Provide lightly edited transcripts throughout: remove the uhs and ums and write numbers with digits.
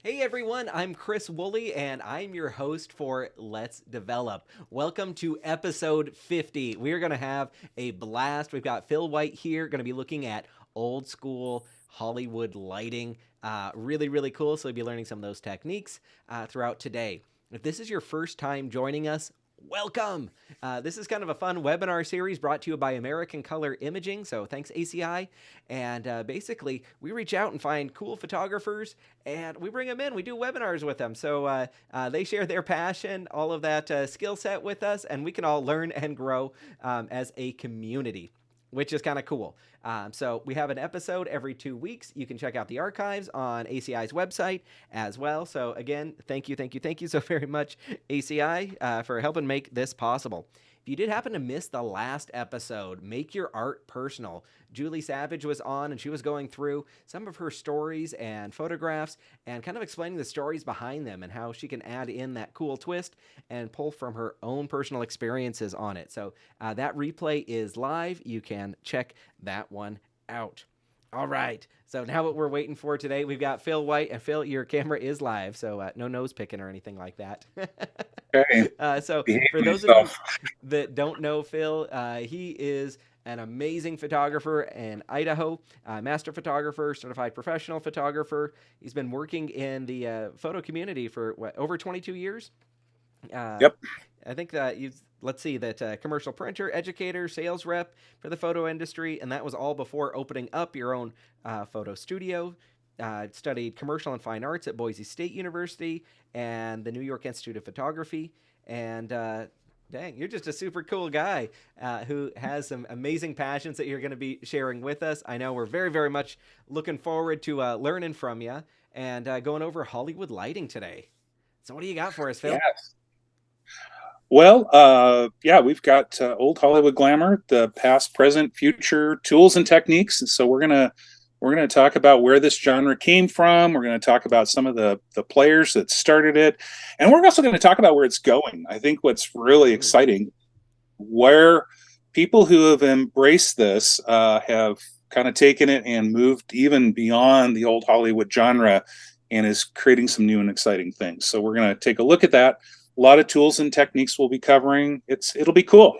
Hey everyone, I'm Chris Woolley and I'm your host for Let's Develop. Welcome to episode 50. We're going to have a blast. We've got Phil White here, going to be looking at old school Hollywood lighting. Really cool. So we'll be learning some of those techniques throughout today. If this is your first time joining us, welcome. This is kind of a fun webinar series brought to you by American Color Imaging. So thanks, ACI. And basically, we reach out and find cool photographers and we bring them in. We do webinars with them. So they share their passion, all of that skill set with us, and we can all learn and grow as a community, which is kind of cool. So we have an episode every 2 weeks. You can check out the archives on ACI's website as well. So again, thank you so very much, ACI, for helping make this possible. If you did happen to miss the last episode, Make Your Art Personal, Julie Savage was on and she was going through some of her stories and photographs and kind of explaining the stories behind them and how she can add in that cool twist and pull from her own personal experiences on it. So that replay is live. You can check that one out. All right. So now what we're waiting for today, we've got Phil White. And Phil, your camera is live, so no nose picking or anything like that. Okay, So behave for those of you myself. that don't know Phil, he is an amazing photographer in Idaho, master photographer, certified professional photographer. He's been working in the photo community for over 22 years. Uh, Yep. I think that let's see, that commercial printer, educator, sales rep for the photo industry, and that was all before opening up your own photo studio. Studied commercial and fine arts at Boise State University and the New York Institute of Photography. And dang, you're just a super cool guy who has some amazing passions that you're going to be sharing with us. I know we're very much looking forward to learning from you and going over Hollywood lighting today. So, what do you got for us, Phil? Yes. Well, yeah, we've got old Hollywood glamour, the past, present, future tools and techniques. And so we're gonna talk about where this genre came from. We're gonna talk about some of the players that started it, and we're also going to talk about where it's going. I think what's really Ooh. exciting, where people who have embraced this have kind of taken it and moved even beyond the old Hollywood genre and is creating some new and exciting things. So we're going to take a look at that. A lot of tools and techniques we'll be covering. It'll be cool.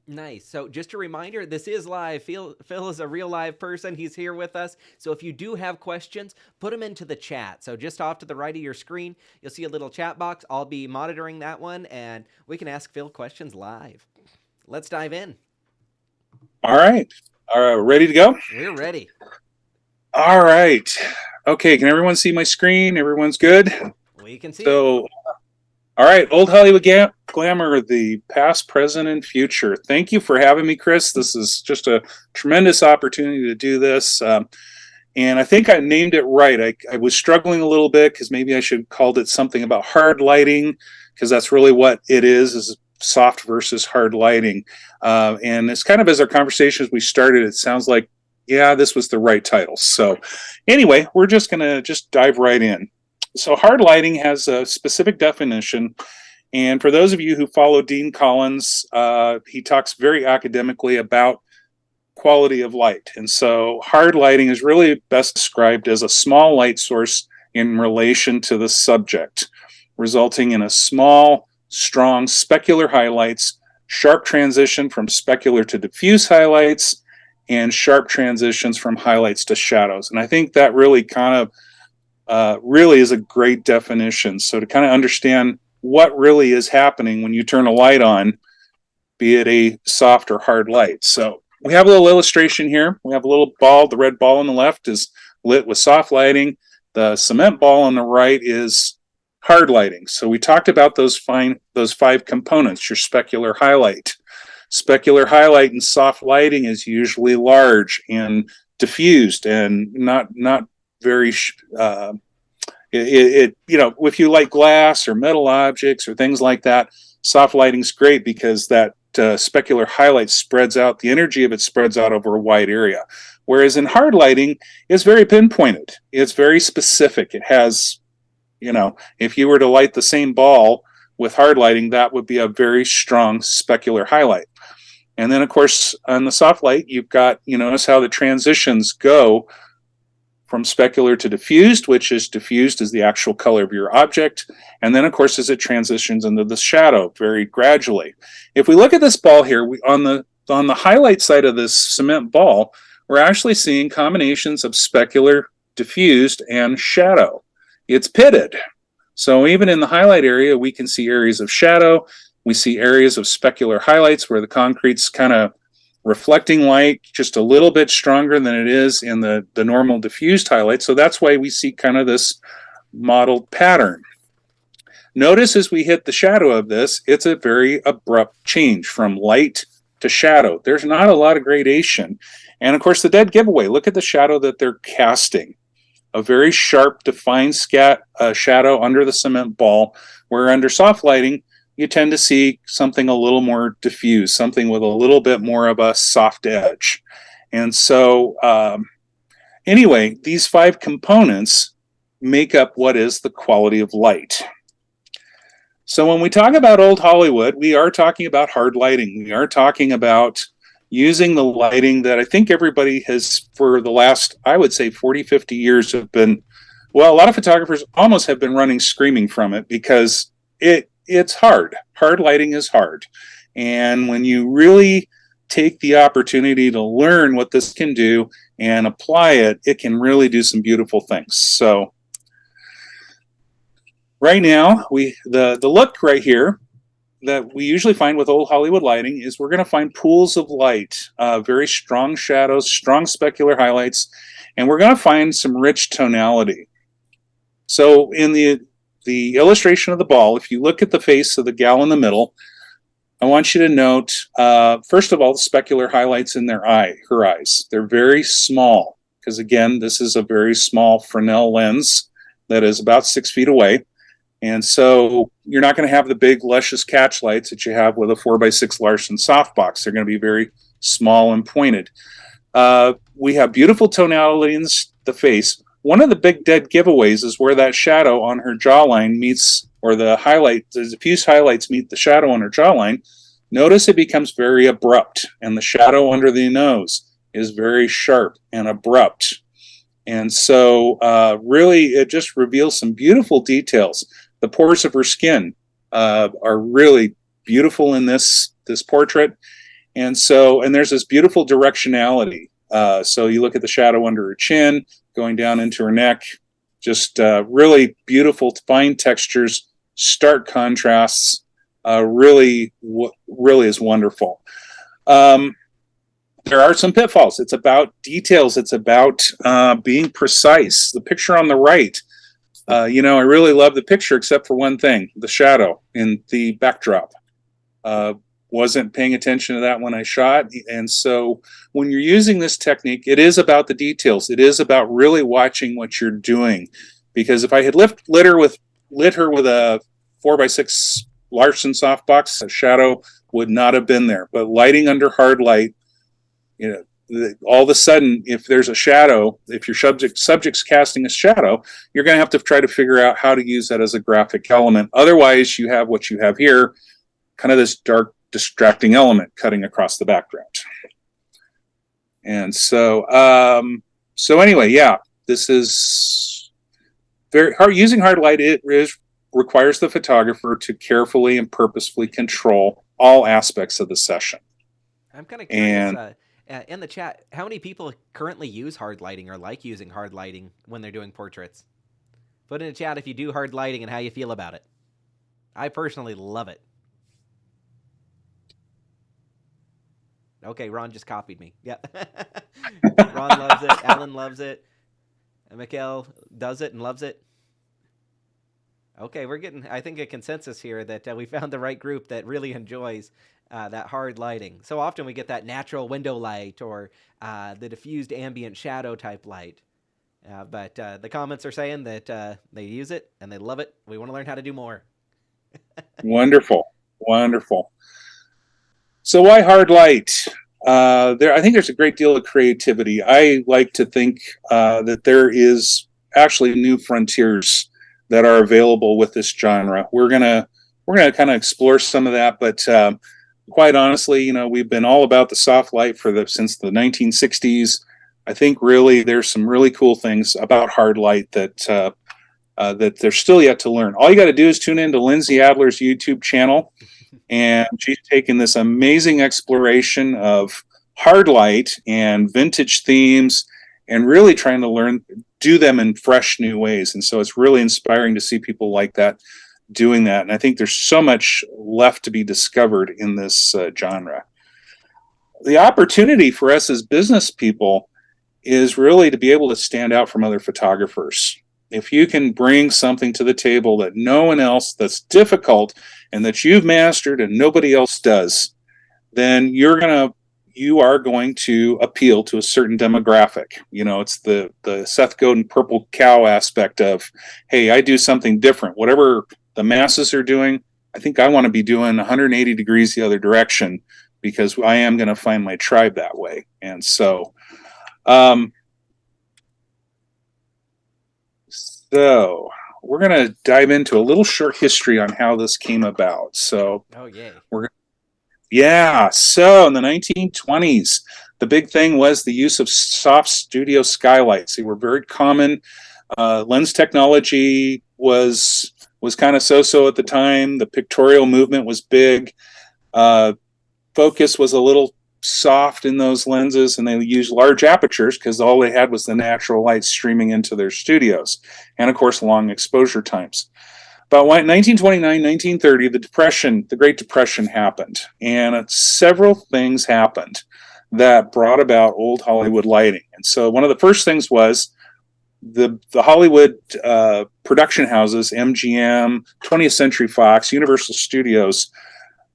Nice. So, just a reminder, this is live. Phil is a real live person. He's here with us. So, if you do have questions, put them into the chat. So, just off to the right of your screen, you'll see a little chat box. I'll be monitoring that one, and we can ask Phil questions live. Let's dive in. All right. Ready to go? We're ready. All right. Okay. Can everyone see my screen? Everyone's good? We can see it. So, all right, old Hollywood glamour, the past, present, and future. Thank you for having me, Chris. This is just a tremendous opportunity to do this. And I think I named it right. I was struggling a little bit because maybe I should have called it something about hard lighting, because that's really what it is soft versus hard lighting. And it's kind of as our conversations we started, it sounds like, yeah, this was the right title. So anyway, we're just going to just dive right in. So hard lighting has a specific definition. And for those of you who follow Dean Collins, he talks very academically about quality of light. And so hard lighting is really best described as a small light source in relation to the subject, resulting in a small, strong specular highlights, sharp transition from specular to diffuse highlights, and sharp transitions from highlights to shadows. And I think that really kind of really is a great definition. So to kind of understand what really is happening when you turn a light on, be it a soft or hard light. So we have a little illustration here. We have a little ball. The red ball on the left is lit with soft lighting. The cement ball on the right is hard lighting. So we talked about those five components, your specular highlight. Specular highlight in soft lighting is usually large and diffused and not very if you like glass or metal objects or things like that, soft lighting's great because that specular highlight spreads out, the energy of it spreads out over a wide area. Whereas in hard lighting, it's very pinpointed. It's very specific. It has, if you were to light the same ball with hard lighting, that would be a very strong specular highlight. And then, of course, on the soft light, you've got, notice how the transitions go from specular to diffused, which is diffused is the actual color of your object. And then, of course, as it transitions into the shadow very gradually. If we look at this ball here, on the highlight side of this cement ball, we're actually seeing combinations of specular, diffused, and shadow. It's pitted. So even in the highlight area, we can see areas of shadow. We see areas of specular highlights where the concrete's kind of reflecting light just a little bit stronger than it is in the normal diffused highlight. So that's why we see kind of this mottled pattern. Notice as we hit the shadow of this, it's a very abrupt change from light to shadow. There's not a lot of gradation. And of course, the dead giveaway, look at the shadow that they're casting. A very sharp, defined shadow under the cement ball, where under soft lighting, you tend to see something a little more diffuse, something with a little bit more of a soft edge. And so, anyway, these 5 components make up what is the quality of light. So when we talk about Old Hollywood, we are talking about hard lighting. We are talking about using the lighting that I think everybody has, for the last, I would say 40, 50 years have been, well, a lot of photographers almost have been running screaming from it because it's hard. Hard lighting is hard. And when you really take the opportunity to learn what this can do and apply it, it can really do some beautiful things. So right now, the look right here that we usually find with Old Hollywood lighting is we're going to find pools of light, very strong shadows, strong specular highlights, and we're going to find some rich tonality. So in the illustration of the ball, if you look at the face of the gal in the middle, I want you to note, first of all, the specular highlights in her eyes. They're very small, because again, this is a very small Fresnel lens that is about 6 feet away. And so you're not going to have the big, luscious catch lights that you have with a 4x6 Larsen softbox. They're going to be very small and pointed. We have beautiful tonality in the face. One of the big dead giveaways is where that shadow on her jawline meets, or the diffuse highlights meet the shadow on her jawline. Notice it becomes very abrupt, and the shadow under the nose is very sharp and abrupt. And so really it just reveals some beautiful details. The pores of her skin are really beautiful in this portrait. And there's this beautiful directionality. So you look at the shadow under her chin, going down into her neck, just really beautiful, fine textures, stark contrasts, really is wonderful. There are some pitfalls. It's about details. It's about being precise. The picture on the right, I really love the picture except for one thing, the shadow in the backdrop. Wasn't paying attention to that when I shot. And so when you're using this technique, it is about the details. It is about really watching what you're doing. Because if I had lit her with a 4x6 Larsen softbox, a shadow would not have been there. But lighting under hard light, all of a sudden, if there's a shadow, if your subject's casting a shadow, you're going to have to try to figure out how to use that as a graphic element. Otherwise, you have what you have here, kind of this dark, distracting element cutting across the background. And so anyway, yeah, this is very hard. Using hard light, requires the photographer to carefully and purposefully control all aspects of the session. I'm kind of curious, in the chat, how many people currently use hard lighting or like using hard lighting when they're doing portraits? Put in the chat if you do hard lighting and how you feel about it. I personally love it. Okay, Ron just copied me. Yeah. Ron loves it. Alan loves it. And Mikhail does it and loves it. Okay, we're getting, I think, a consensus here that we found the right group that really enjoys that hard lighting. So often we get that natural window light or the diffused ambient shadow type light. But the comments are saying that they use it and they love it. We want to learn how to do more. Wonderful. So why hard light? I think there's a great deal of creativity. I like to think that there is actually new frontiers that are available with this genre. We're gonna kind of explore some of that, but quite honestly, we've been all about the soft light since the 1960s. I think really there's some really cool things about hard light that they're still yet to learn. All you got to do is tune into Lindsay Adler's YouTube channel, and she's taken this amazing exploration of hard light and vintage themes, and really trying to do them in fresh new ways. And so it's really inspiring to see people like that doing that. And I think there's so much left to be discovered in this genre. The opportunity for us as business people is really to be able to stand out from other photographers. If you can bring something to the table that no one else, that's difficult and that you've mastered and nobody else does, then you are going to appeal to a certain demographic. You know, it's the Seth Godin purple cow aspect of, hey, I do something different. Whatever the masses are doing, I think I want to be doing 180 degrees the other direction, because I am going to find my tribe that way. And so, so we're going to dive into a little short history on how this came about. So, oh yay, yeah. So in the 1920s, the big thing was the use of soft studio skylights. They were very common. Lens technology was kind of so-so at the time. The pictorial movement was big. Focus was a little soft in those lenses, and they used large apertures because all they had was the natural light streaming into their studios, and of course long exposure times. About 1929, 1930, the Great Depression happened, and several things happened that brought about old Hollywood lighting. And so one of the first things was the Hollywood production houses, MGM, 20th Century Fox, Universal Studios,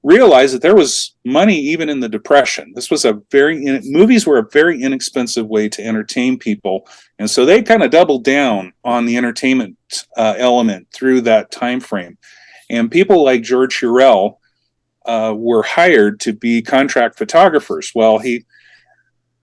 realized that there was money even in the Depression. Movies were a very inexpensive way to entertain people, and so they kind of doubled down on the entertainment element through that time frame. And people like George Hurrell were hired to be contract photographers. Well, they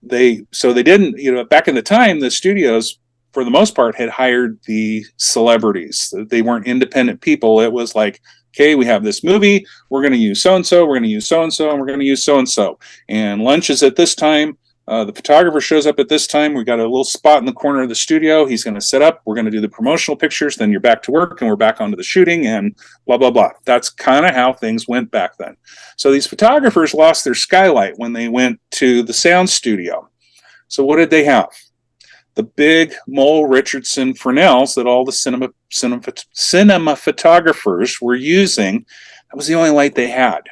didn't, back in the time, the studios, for the most part, had hired the celebrities. They weren't independent people. It was like, okay, we have this movie, we're going to use so-and-so, we're going to use so-and-so, and we're going to use so-and-so. And lunch is at this time. The photographer shows up at this time. We got a little spot in the corner of the studio. He's going to set up. We're going to do the promotional pictures. Then you're back to work, and we're back onto the shooting, and blah, blah, blah. That's kind of how things went back then. So these photographers lost their skylight when they went to the sound studio. So what did they have? The big Mole Richardson Fresnels that all the cinema photographers were using. That was the only light they had.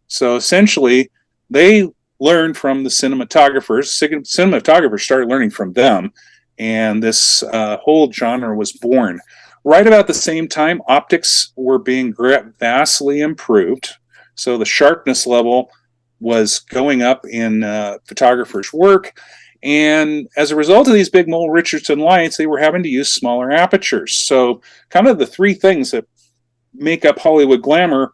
So essentially, they learned from the cinematographers. Cinematographers started learning from them, and this whole genre was born. Right about the same time, optics were being vastly improved. So the sharpness level was going up in photographers' work. And as a result of these big Mole Richardson lights, they were having to use smaller apertures. So kind of the three things that make up Hollywood glamour: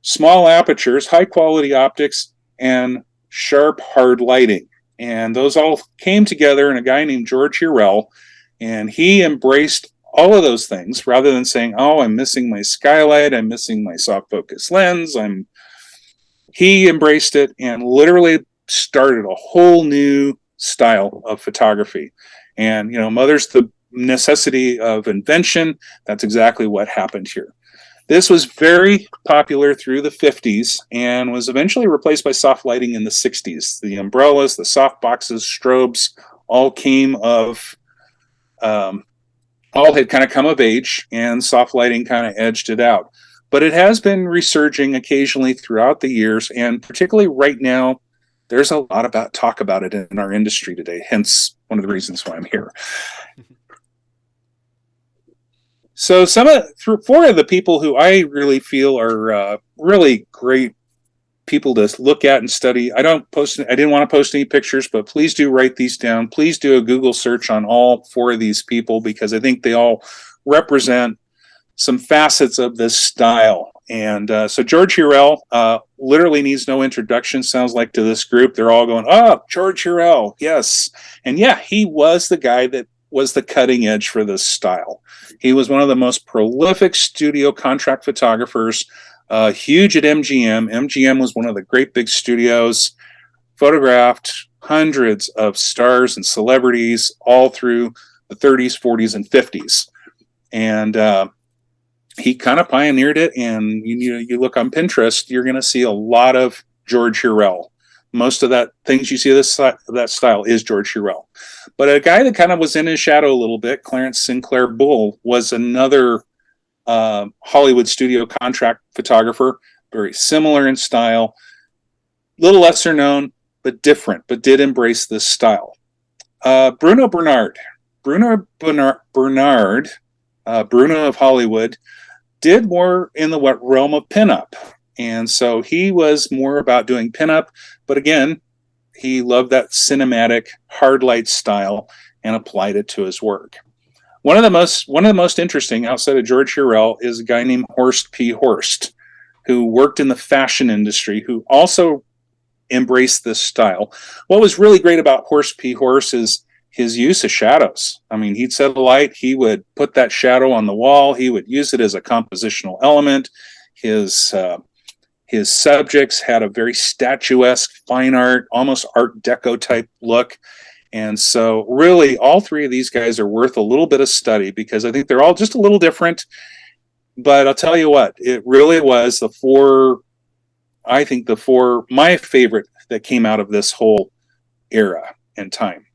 small apertures, high quality optics, and sharp, hard lighting. And those all came together in a guy named George Hurrell, and he embraced all of those things rather than saying, oh, I'm missing my skylight, I'm missing my soft focus lens. He embraced it and literally started a whole new style of photography. And mother's the necessity of invention. That's exactly what happened here. This was very popular through the 50s and was eventually replaced by soft lighting in the 60s. The umbrellas, the soft boxes, strobes all had kind of come of age, and soft lighting kind of edged it out. But it has been resurging occasionally throughout the years, and particularly right now, there's a lot about talk about it in our industry today, hence one of the reasons why I'm here. So four of the people who I really feel are really great people to look at and study. I didn't want to post any pictures, but please do write these down. Please do a Google search on all four of these people, because I think they all represent some facets of this style. And so George Hurrell literally needs no introduction, sounds like, to this group. They're all going, oh, George Hurrell, yes. And yeah, he was the guy that was the cutting edge for this style. He was one of the most prolific studio contract photographers, huge at MGM. MGM was one of the great big studios, photographed hundreds of stars and celebrities all through the 30s, 40s, and 50s. And he kind of pioneered it. And you look on Pinterest, you're going to see a lot of George Hurrell. Most of that things you see that style is George Hurrell. But a guy that kind of was in his shadow a little bit, Clarence Sinclair Bull, was another Hollywood studio contract photographer, very similar in style, little lesser known, but different, but did embrace this style. Bruno Bernard, Bruno of Hollywood, did more in the realm of pinup. And so he was more about doing pinup, but again, he loved that cinematic hard light style and applied it to his work. One of the most interesting outside of George Hurrell is a guy named Horst P. Horst, who worked in the fashion industry, who also embraced this style. What was really great about Horst P. Horst is his use of shadows. I mean, he'd set a light, he would put that shadow on the wall, he would use it as a compositional element. His subjects had a very statuesque, fine art, almost Art Deco type look. And so really all three of these guys are worth a little bit of study because I think they're all just a little different. But I'll tell you what, it really was the four, my favorite that came out of this whole era and time.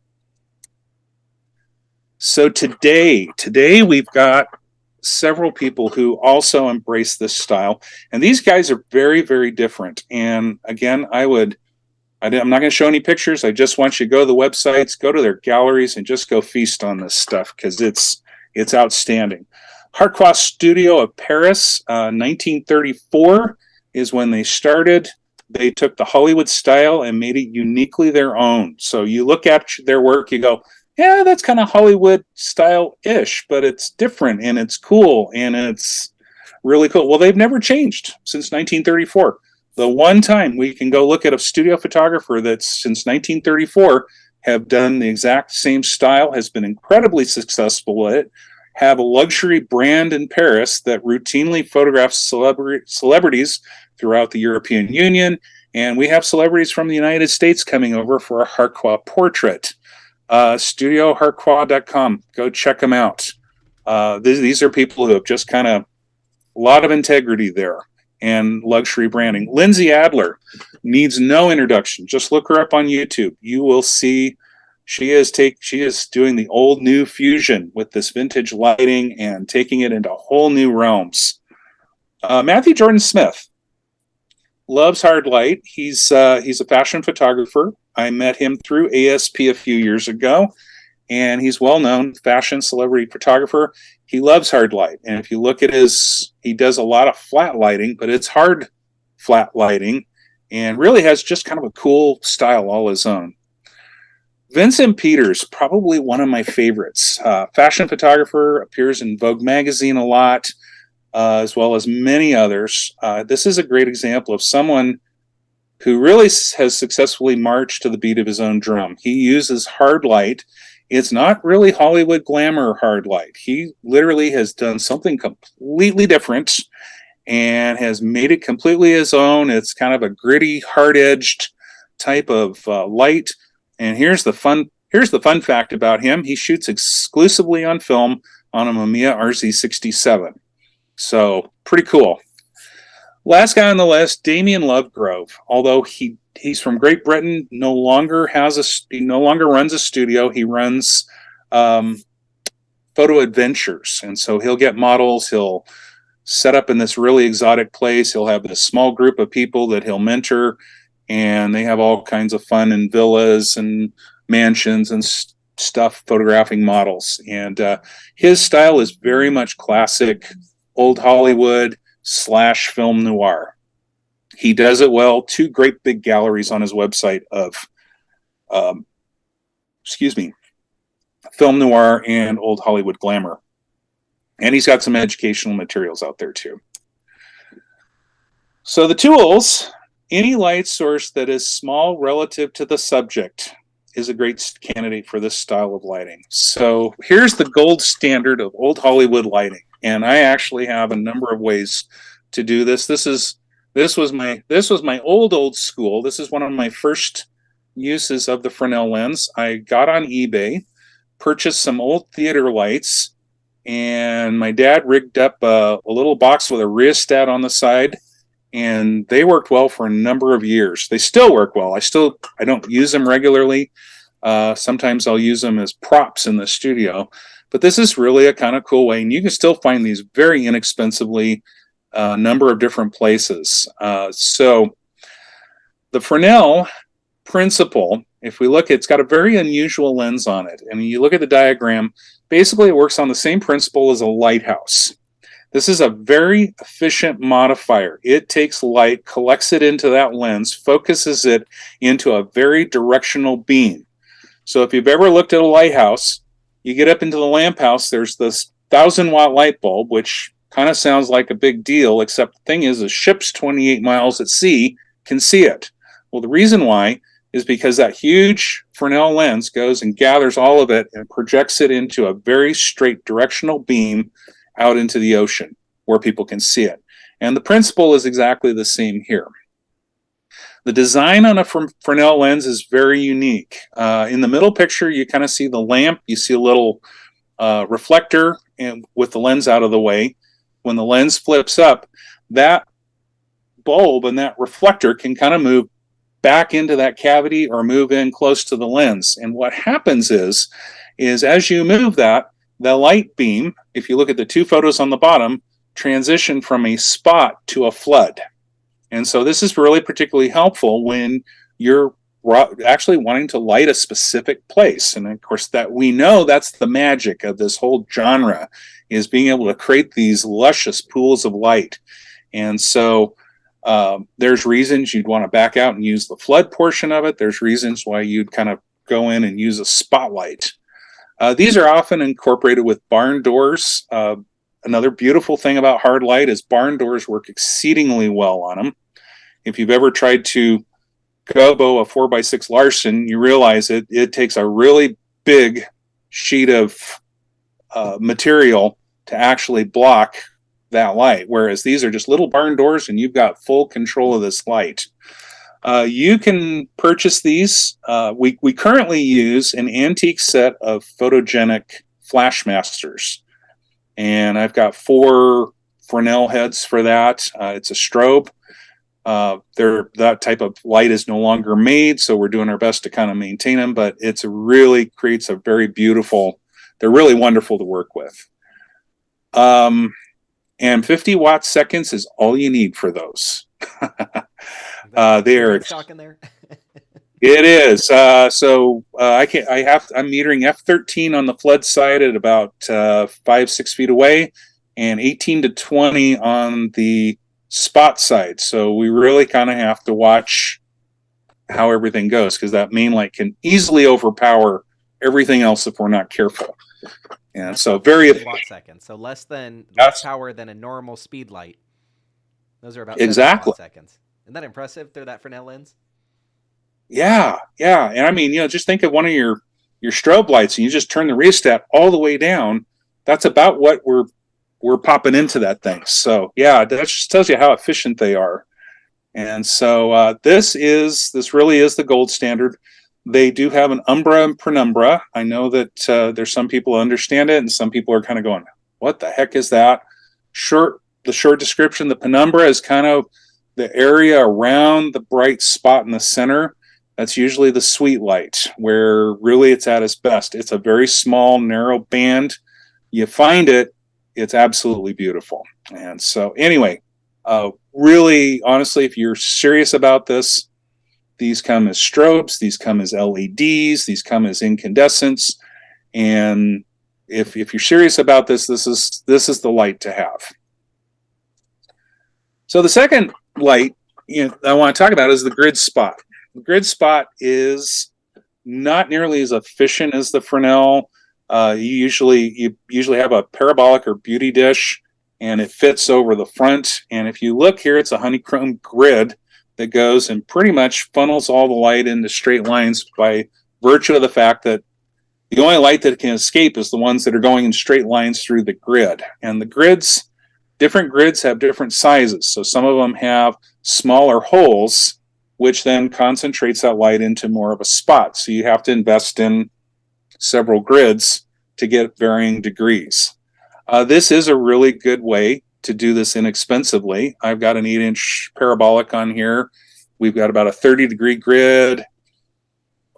So today we've got several people who also embrace this style. And these guys are very, very different. And again, I'm not going to show any pictures. I just want you to go to the websites, go to their galleries, and just go feast on this stuff because it's outstanding. Harquois Studio of Paris, 1934 is when they started. They took the Hollywood style and made it uniquely their own. So you look at their work, you go, yeah, that's kind of Hollywood style-ish, but it's different and it's cool and it's really cool. Well, they've never changed since 1934. The one time we can go look at a studio photographer that's since 1934 have done the exact same style, has been incredibly successful at it, have a luxury brand in Paris that routinely photographs celebrities throughout the European Union, and we have celebrities from the United States coming over for a Harquois portrait. StudioHarquois.com. Go check them out. These are people who have just kind of a lot of integrity there and luxury branding. Lindsay Adler needs no introduction. Just look her up on YouTube. You will see she is doing the old new fusion with this vintage lighting and taking it into whole new realms. Matthew Jordan Smith loves hard light. He's a fashion photographer. I met him through ASP a few years ago, and he's well-known fashion celebrity photographer. He loves hard light, and if you look at he does a lot of flat lighting, but it's hard flat lighting, and really has just kind of a cool style all his own. Vincent Peters, probably one of my favorites. Fashion photographer, appears in Vogue magazine a lot, as well as many others. This is a great example of someone who really has successfully marched to the beat of his own drum. He uses hard light. It's not really Hollywood glamour hard light. He literally has done something completely different and has made it completely his own. It's kind of a gritty, hard-edged type of light. And here's the fun fact about him. He shoots exclusively on film on a Mamiya RZ67. So pretty cool. Last guy on the list, Damien Lovegrove. Although he's from Great Britain, no longer runs a studio. He runs photo adventures, and so he'll get models. He'll set up in this really exotic place. He'll have this small group of people that he'll mentor, and they have all kinds of fun in villas and mansions and stuff photographing models. And his style is very much classic old Hollywood / film noir. He does it well. 2 great big galleries on his website of film noir and old Hollywood glamour. And he's got some educational materials out there too. So the tools, any light source that is small relative to the subject is a great candidate for this style of lighting. So here's the gold standard of old Hollywood lighting. And I actually have a number of ways to do this. This was my old school. This is one of my first uses of the Fresnel lens. I got on eBay, purchased some old theater lights, and my dad rigged up a little box with a rheostat on the side, and they worked well for a number of years. They still work well. I don't use them regularly. Sometimes I'll use them as props in the studio, but this is really a kind of cool way, and you can still find these very inexpensively a number of different places. So the Fresnel principle, if we look, it's got a very unusual lens on it. And you look at the diagram, basically it works on the same principle as a lighthouse. This is a very efficient modifier. It takes light, collects it into that lens, focuses it into a very directional beam. So if you've ever looked at a lighthouse, you get up into the lamp house, there's this 1,000-watt light bulb, which kind of sounds like a big deal, except the thing is, the ships 28 miles at sea can see it. Well, the reason why is because that huge Fresnel lens goes and gathers all of it and projects it into a very straight directional beam out into the ocean where people can see it. And the principle is exactly the same here. The design on a Fresnel lens is very unique. In the middle picture, you kind of see the lamp. You see a little reflector and with the lens out of the way. When the lens flips up, that bulb and that reflector can kind of move back into that cavity or move in close to the lens. And what happens is as you move that, the light beam, if you look at the two photos on the bottom, transition from a spot to a flood. And so this is really particularly helpful when you're actually wanting to light a specific place. And of course, that we know that's the magic of this whole genre, is being able to create these luscious pools of light. And so there's reasons you'd want to back out and use the flood portion of it. There's reasons why you'd kind of go in and use a spotlight. These are often incorporated with barn doors. Another beautiful thing about hard light is barn doors work exceedingly well on them. If you've ever tried to gobo a 4x6 Larson, you realize it takes a really big sheet of material to actually block that light, whereas these are just little barn doors and you've got full control of this light. You can purchase these. We currently use an antique set of photogenic Flashmasters, and I've got 4 Fresnel heads for that. It's a strobe. That type of light is no longer made, so we're doing our best to kind of maintain them, but it's really creates a very beautiful, they're really wonderful to work with. And 50 watt seconds is all you need for those. They're talking there. It is. I'm metering F13 on the flood side at about 5-6 feet away, and 18 to 20 on the spot side. So we really kind of have to watch how everything goes, because that main light can easily overpower everything else if we're not careful. And so very watt seconds, so less power than a normal speed light. Those are about exactly 7 watt seconds. Isn't that impressive through that Fresnel lens? Yeah. And I mean, just think of one of your strobe lights, and you just turn the rheostat all the way down. That's about what we're popping into that thing. So yeah, that just tells you how efficient they are. And so this really is the gold standard. They do have an umbra and penumbra. I know that there's some people who understand it, and some people are kind of going, what the heck is that? The short description, the penumbra is kind of the area around the bright spot in the center. That's usually the sweet light, where really it's at its best. It's a very small, narrow band. You find it, it's absolutely beautiful. And so anyway, really, honestly, if you're serious about this, these come as strobes, these come as LEDs, these come as incandescents. And if you're serious about this, this is the light to have. So the second light I want to talk about is the grid spot. The grid spot is not nearly as efficient as the Fresnel. You usually have a parabolic or beauty dish, and it fits over the front. And if you look here, it's a honeycomb grid that goes and pretty much funnels all the light into straight lines by virtue of the fact that the only light that can escape is the ones that are going in straight lines through the grid. And different grids have different sizes. So some of them have smaller holes which then concentrates that light into more of a spot. So you have to invest in several grids to get varying degrees. This is a really good way to do this inexpensively. I've got an 8-inch parabolic on here. We've got about a 30-degree grid.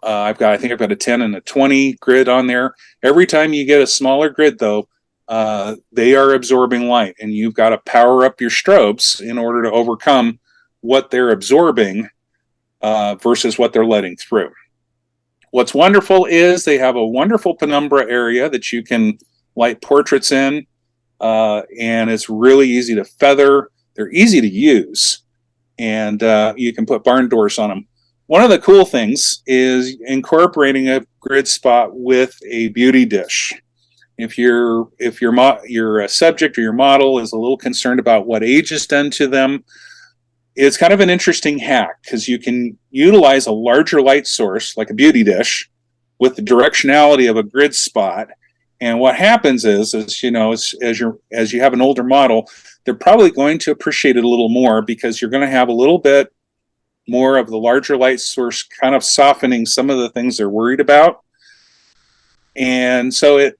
I think I've got a 10 and a 20 grid on there. Every time you get a smaller grid, though, they are absorbing light, and you've got to power up your strobes in order to overcome what they're absorbing versus what they're letting through. What's wonderful is they have a wonderful penumbra area that you can light portraits in, and it's really easy to feather. They're easy to use, and you can put barn doors on them. One of the cool things is incorporating a grid spot with a beauty dish. If your subject or your model is a little concerned about what age is done to them, it's kind of an interesting hack because you can utilize a larger light source like a beauty dish with the directionality of a grid spot. And what happens is as you have an older model, they're probably going to appreciate it a little more because you're going to have a little bit more of the larger light source kind of softening some of the things they're worried about. And so I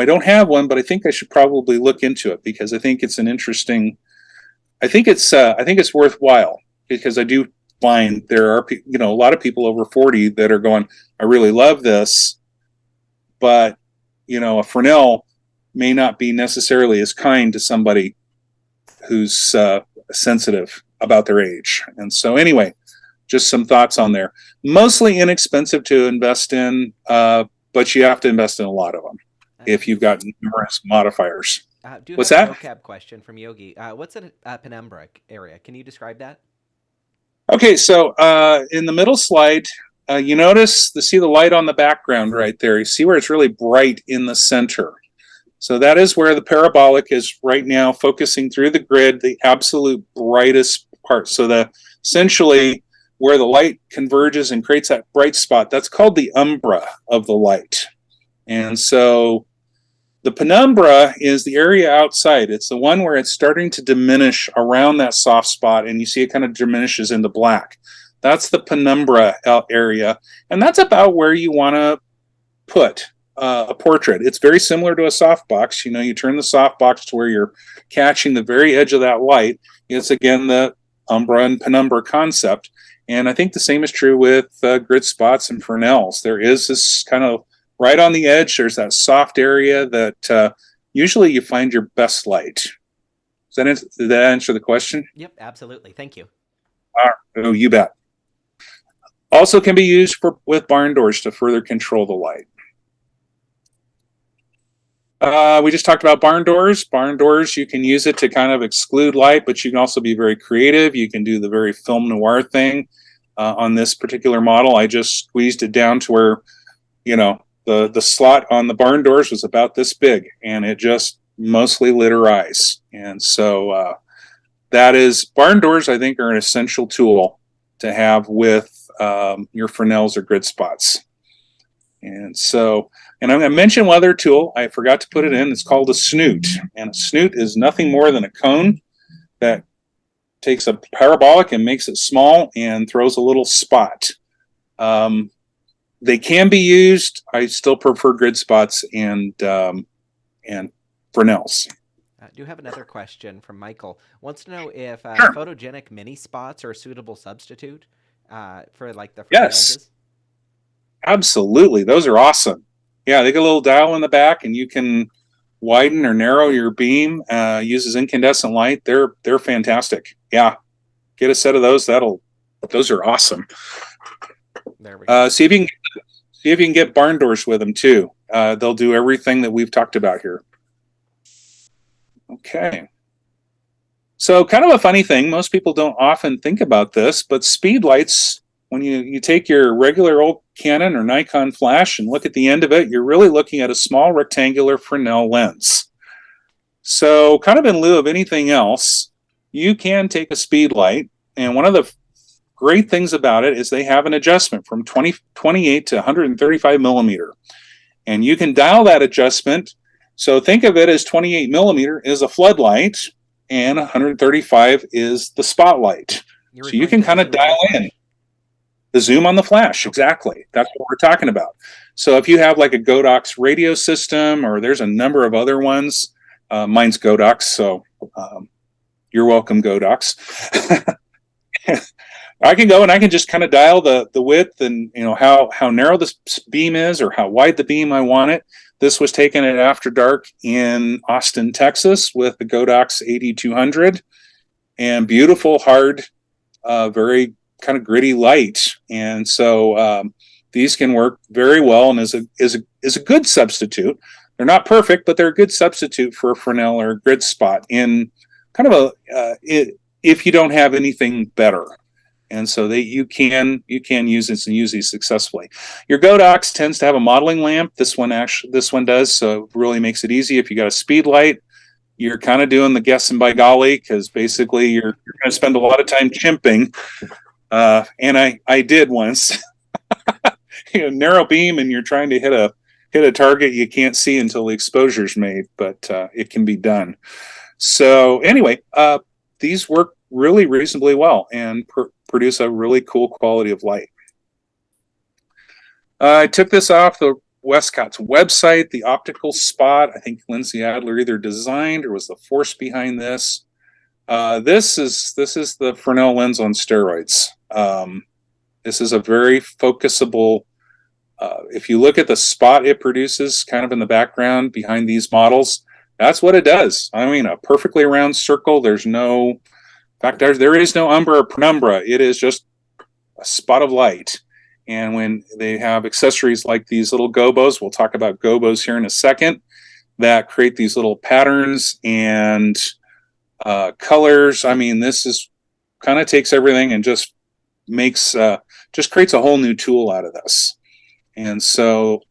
don't have one, but I think I should probably look into it because I think it's I think it's worthwhile because I do find there are a lot of people over 40 that are going, I really love this, but a Fresnel may not be necessarily as kind to somebody who's sensitive about their age. And so anyway, just some thoughts on there. Mostly inexpensive to invest in, but you have to invest in a lot of them if you've got numerous modifiers. What's have that? a vocab question from Yogi. What's a penumbra area? Can you describe that? Okay, so in the middle slide, you see the light on the background right there. You see where it's really bright in the center. So that is where the parabolic is right now, focusing through the grid, the absolute brightest part. So essentially where the light converges and creates that bright spot, that's called the umbra of the light. And so the penumbra is the area outside. It's the one where it's starting to diminish around that soft spot, and you see it kind of diminishes into black. That's the penumbra area, and that's about where you want to put a portrait. It's very similar to a softbox. You turn the softbox to where you're catching the very edge of that light. It's, again, the umbra and penumbra concept, and I think the same is true with grid spots and Fresnels. There is this kind of right on the edge, there's that soft area that usually you find your best light. Did that answer the question? Yep, absolutely. Thank you. Oh, you bet. Also can be used with barn doors to further control the light. We just talked about barn doors. Barn doors, you can use it to kind of exclude light, but you can also be very creative. You can do the very film noir thing. On this particular model, I just squeezed it down to where, the slot on the barn doors was about this big, and it just mostly lit her eyes. And so barn doors, I think, are an essential tool to have with your Fresnels or grid spots. And I'm going to mention one other tool. I forgot to put it in. It's called a snoot. And a snoot is nothing more than a cone that takes a parabolic and makes it small and throws a little spot. They can be used. I still prefer grid spots and Fresnels. I do have another question from Michael. Wants to know if Sure. photogenic mini spots are a suitable substitute for like the front Yes, lenses. absolutely. Those are awesome. Yeah, they get a little dial in the back, and you can widen or narrow your beam. Uses incandescent light. They're fantastic. Yeah, get a set of those. Those are awesome. There we go. See if you can get barn doors with them too. They'll do everything that we've talked about here. Okay. So kind of a funny thing, most people don't often think about this, but speed lights, when you take your regular old Canon or Nikon flash and look at the end of it, you're really looking at a small rectangular Fresnel lens. So kind of in lieu of anything else, you can take a speed light, and one of the great things about it is they have an adjustment from 28 to 135 millimeter. And you can dial that adjustment. So think of it as 28 millimeter is a floodlight and 135 is the spotlight. You're So you referring can to the kind of zoom on the dial in. flash? The zoom on the flash, Okay. exactly. That's what we're talking about. So if you have like a Godox radio system, or there's a number of other ones, mine's Godox, so you're welcome, Godox. I can go and I can just kind of dial the width, and how narrow this beam is or how wide the beam I want it. This was taken at after dark in Austin, Texas, with the Godox 8200, and beautiful, hard, very kind of gritty light. And so these can work very well, and is a good substitute. They're not perfect, but they're a good substitute for a Fresnel or a grid spot in kind of if you don't have anything better. And so you can use this and use these successfully. Your Godox tends to have a modeling lamp. This one does, so it really makes it easy. If you got a speed light, you're kind of doing the guessing by golly, because basically you're going to spend a lot of time chimping. And I did once. Narrow beam, and you're trying to hit a target you can't see until the exposure's made, but it can be done. So anyway, these work really reasonably well and produce a really cool quality of light. I took this off the Westcott's website, the optical spot. I think Lindsay Adler either designed or was the force behind this. This is the Fresnel lens on steroids. This is a very focusable. If you look at the spot it produces, kind of in the background behind these models, that's what it does. I mean, a perfectly round circle. There's no, in fact, there is no umbra or penumbra. It is just a spot of light. And when they have accessories like these little gobos, we'll talk about gobos here in a second, that create these little patterns and colors. I mean, this is kind of takes everything and just creates a whole new tool out of this. And so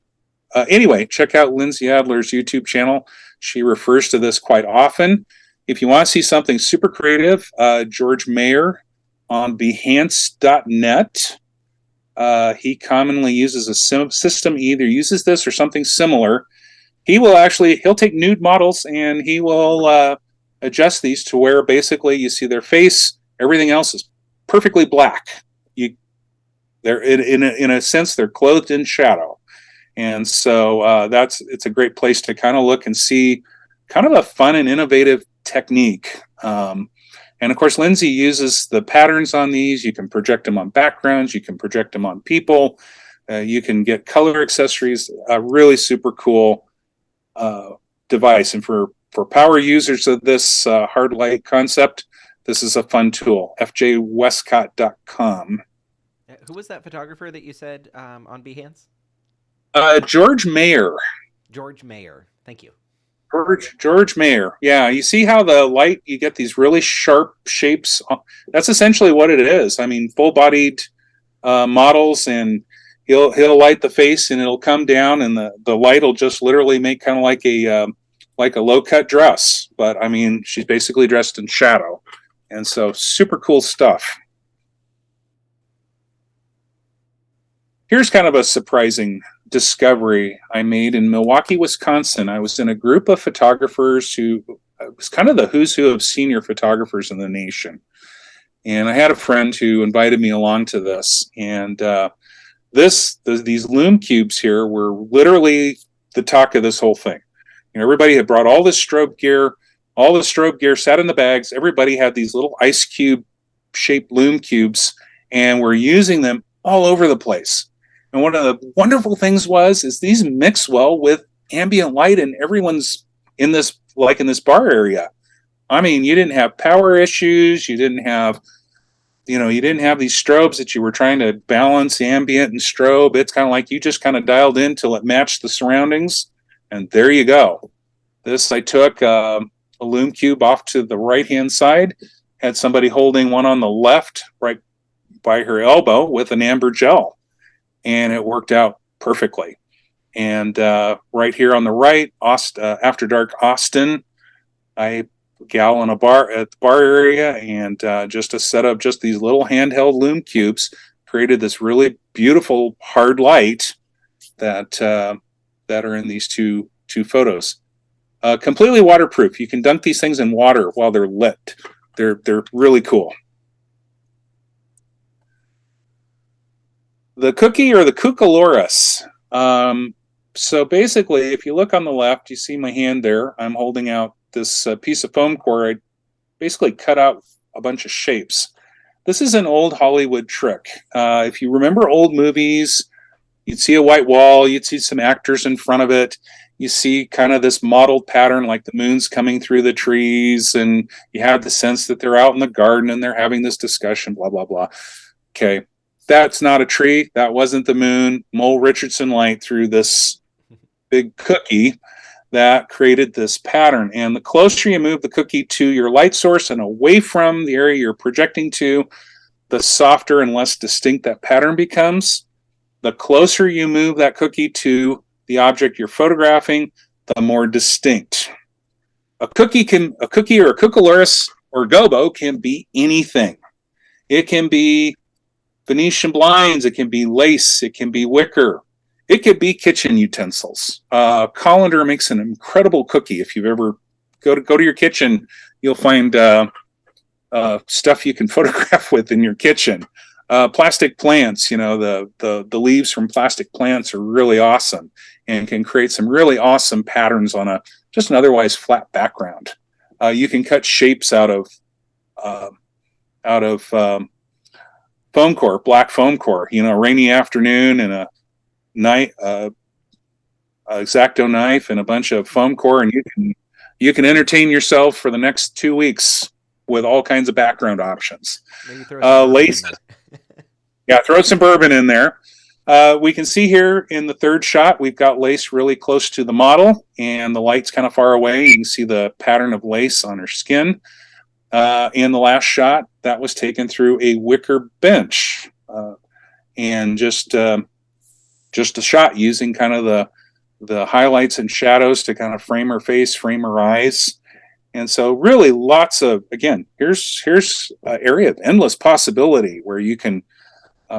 anyway, check out Lindsay Adler's YouTube channel. She refers to this quite often. If you want to see something super creative, George Mayer on Behance.net. He commonly uses a system, either uses this or something similar. He'll take nude models and he will adjust these to where basically you see their face, everything else is perfectly black. They're in a sense, they're clothed in shadow. And so it's a great place to kind of look and see kind of a fun and innovative technique. And of course, Lindsay uses the patterns on these. You can project them on backgrounds. You can project them on people. You can get color accessories. A really super cool device. And for power users of this hard light concept, this is a fun tool. fjwestcott.com. Who was that photographer that you said on Behance? George Mayer. George Mayer. Thank you. George Mayer. Yeah, you see how the light, you get these really sharp shapes. That's essentially what it is. I mean, full-bodied models, and he'll light the face, and it'll come down, and the light will just literally make kind of like a low-cut dress. But I mean, she's basically dressed in shadow, and so super cool stuff. Here's kind of a surprising discovery I made in Milwaukee, Wisconsin. I was in a group of photographers who was kind of the who's who of senior photographers in the nation. And I had a friend who invited me along to this. And these loom cubes here were literally the talk of this whole thing. Everybody had brought all this strobe gear. All the strobe gear sat in the bags. Everybody had these little ice cube shaped loom cubes, and we're using them all over the place. And one of the wonderful things is these mix well with ambient light, and everyone's in this bar area. I mean, you didn't have power issues. You didn't have these strobes that you were trying to balance ambient and strobe. It's kind of like you just kind of dialed in till it matched the surroundings, and there you go. I took a loom cube off to the right-hand side, had somebody holding one on the left, right by her elbow, with an amber gel. And it worked out perfectly. And right here on the right, After Dark Austin, I gal in a bar at the bar area, and just to set up just these little handheld loom cubes, created this really beautiful hard light that are in these two photos. Completely waterproof. You can dunk these things in water while they're lit. They're really cool. The cookie or the cucaloris. So basically, if you look on the left, you see my hand there. I'm holding out this piece of foam core. I basically cut out a bunch of shapes. This is an old Hollywood trick. If you remember old movies, you'd see a white wall, you'd see some actors in front of it. You see kind of this modeled pattern like the moon's coming through the trees, and you have the sense that they're out in the garden and they're having this discussion, blah, blah, blah. Okay, that's not a tree. That wasn't the moon. Mole Richardson light through this big cookie that created this pattern. And the closer you move the cookie to your light source and away from the area you're projecting to, the softer and less distinct that pattern becomes. The closer you move that cookie to the object you're photographing, the more distinct. A cookie or a cucaloris or gobo can be anything. It can be Venetian blinds, it can be lace, it can be wicker, it could be kitchen utensils. Colander makes an incredible cookie. If you've ever go to your kitchen, you'll find stuff you can photograph with in your kitchen. Plastic plants, the leaves from plastic plants are really awesome and can create some really awesome patterns on just an otherwise flat background. You can cut shapes out of foam core, black foam core. A rainy afternoon and a night, X-Acto knife and a bunch of foam core, and you can entertain yourself for the next 2 weeks with all kinds of background options. Maybe throw some lace. Yeah, throw some bourbon in there. We can see here in the third shot, we've got lace really close to the model, and the light's kind of far away. You can see the pattern of lace on her skin. In the last shot, that was taken through a wicker bench, and just a shot using kind of the highlights and shadows to kind of frame her face, frame her eyes. And so really lots of, again, here's an area of endless possibility where you can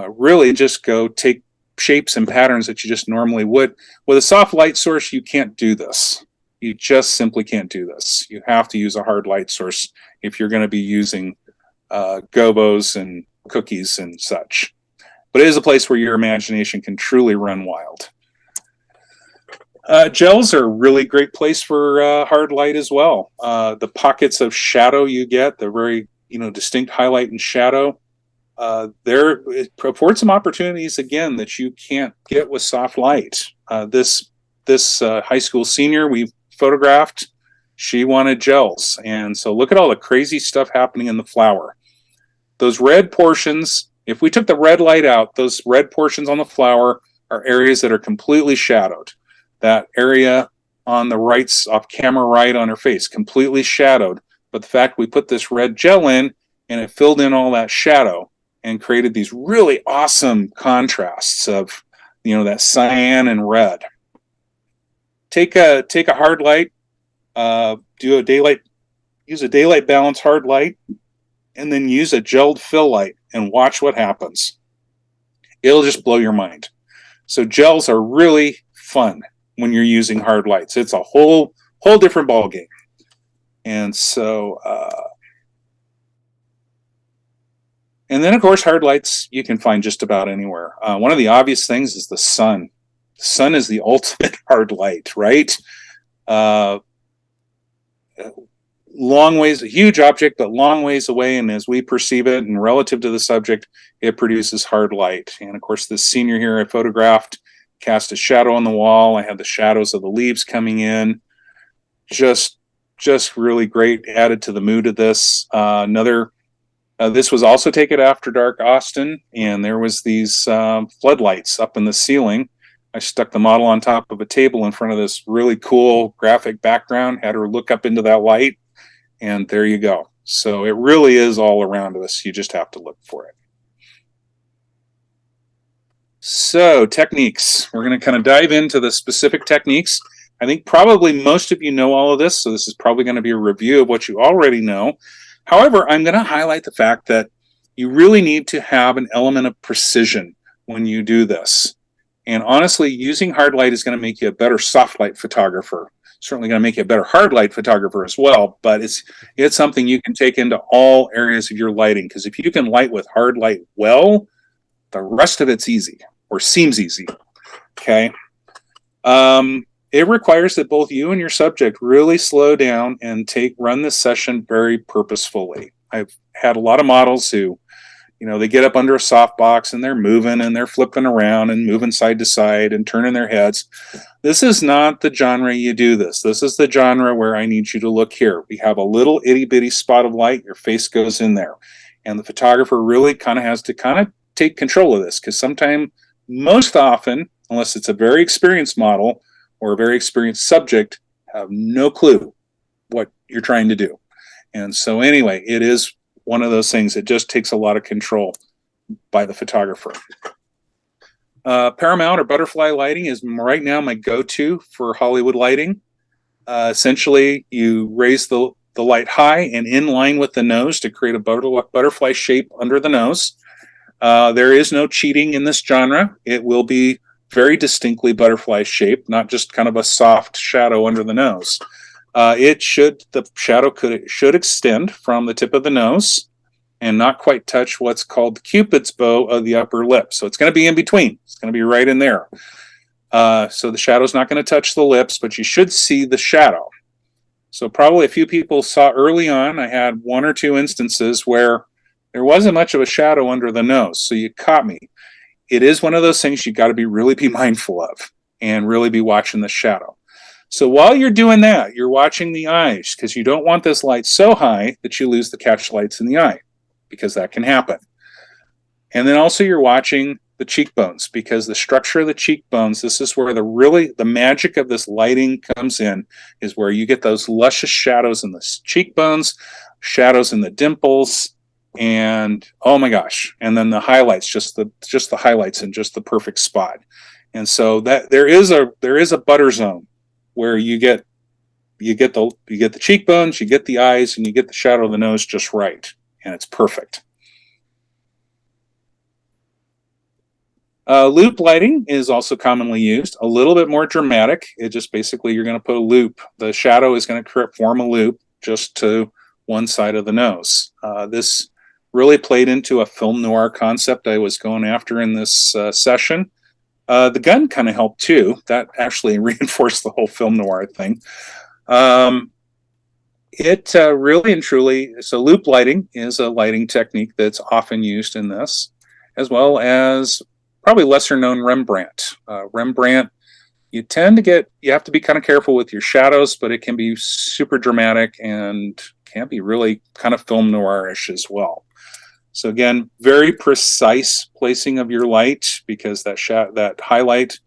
really just go take shapes and patterns that you just normally would. With a soft light source, you can't do this. You just simply can't do this. You have to use a hard light source if you're going to be using gobos and cookies and such. But it is a place where your imagination can truly run wild. Gels are a really great place for hard light as well. The pockets of shadow you get, the very distinct highlight and shadow, it affords some opportunities again that you can't get with soft light. This high school senior we photographed, she wanted gels, and so look at all the crazy stuff happening in the flower. Those red portions, if we took the red light out, those red portions on the flower are areas that are completely shadowed. That area on the right's off camera right on her face, completely shadowed. But the fact we put this red gel in and it filled in all that shadow and created these really awesome contrasts of, that cyan and red. Take a hard light, use a daylight balance hard light, and then use a gelled fill light and watch what happens. It'll just blow your mind. So gels are really fun when you're using hard lights. It's a whole different ballgame. And so, and then of course, hard lights you can find just about anywhere. One of the obvious things is the sun. The sun is the ultimate hard light, right? Long ways, a huge object, but long ways away. And as we perceive it and relative to the subject, it produces hard light. And of course, this senior here I photographed cast a shadow on the wall. I had the shadows of the leaves coming in. Just really great, added to the mood of this. This was also taken after dark Austin, and there was these floodlights up in the ceiling. I stuck the model on top of a table in front of this really cool graphic background, had her look up into that light, and there you go. So it really is all around us. You just have to look for it. So techniques. We're going to kind of dive into the specific techniques. I think probably most of you know all of this, so this is probably going to be a review of what you already know. However, I'm going to highlight the fact that you really need to have an element of precision when you do this. And honestly, using hard light is going to make you a better soft light photographer. Certainly going to make you a better hard light photographer as well, but it's something you can take into all areas of your lighting, because if you can light with hard light well, the rest of it's easy. or seems easy. Okay. It requires that both you and your subject really slow down and run this session very purposefully. I've had a lot of models who, they get up under a softbox and they're moving and they're flipping around and moving side to side and turning their heads. This is not the genre you do this. This is the genre where I need you to look here. We have a little itty bitty spot of light. Your face goes in there. And the photographer really kind of has to take control of this, because sometimes, most often, unless it's a very experienced model or a very experienced subject, have no clue what you're trying to do. And so anyway, it is one of those things. It just takes a lot of control by the photographer. Paramount or butterfly lighting is right now my go-to for Hollywood lighting. Essentially, you raise the light high and in line with the nose to create a butterfly shape under the nose. There is no cheating in this genre. It will be very distinctly butterfly shaped, not just kind of a soft shadow under the nose. The shadow should extend from the tip of the nose and not quite touch what's called the Cupid's bow of the upper lip. So it's going to be in between. It's going to be right in there. So the shadow's not going to touch the lips, but you should see the shadow. So probably a few people saw early on, I had one or two instances where there wasn't much of a shadow under the nose. So you caught me. It is one of those things you got to really be mindful of and really be watching the shadow. So while you're doing that, you're watching the eyes, because you don't want this light so high that you lose the catch lights in the eye, because that can happen. And then also you're watching the cheekbones, because the structure of the cheekbones, this is where the magic of this lighting comes in, is where you get those luscious shadows in the cheekbones, shadows in the dimples, and oh my gosh, and then the highlights, just the highlights in just the perfect spot. And so that there is a butter zone where you get the cheekbones, you get the eyes, and you get the shadow of the nose just right, and it's perfect. Loop lighting is also commonly used, a little bit more dramatic. It just basically, you're going to put a loop. The shadow is going to form a loop just to one side of the nose. This really played into a film noir concept I was going after in this session. The gun kind of helped too. That actually reinforced the whole film noir thing. It really and truly, so loop lighting is a lighting technique that's often used in this, as well as probably lesser known Rembrandt. Rembrandt, you have to be kind of careful with your shadows, but it can be super dramatic and can be really kind of film noirish as well. So again, very precise placing of your light, because that highlight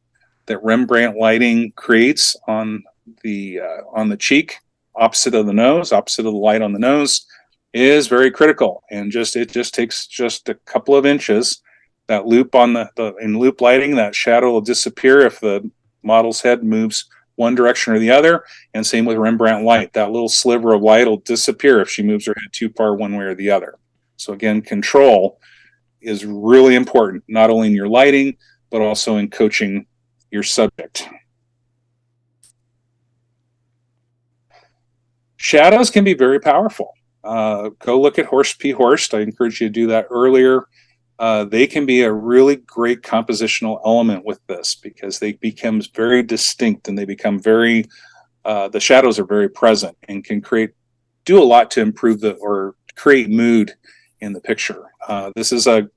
that Rembrandt lighting creates on the cheek, opposite of the nose, opposite of the light on the nose, is very critical. And it just takes just a couple of inches. That loop in loop lighting, that shadow will disappear if the model's head moves one direction or the other. And same with Rembrandt light. That little sliver of light will disappear if she moves her head too far one way or the other. So again, control is really important, not only in your lighting, but also in coaching your subject. Shadows can be very powerful. Go look at Horst P. Horst. I encourage you to do that earlier. They can be a really great compositional element with this, because they become very distinct and they become the shadows are very present and can do a lot to improve or create mood in the picture. These are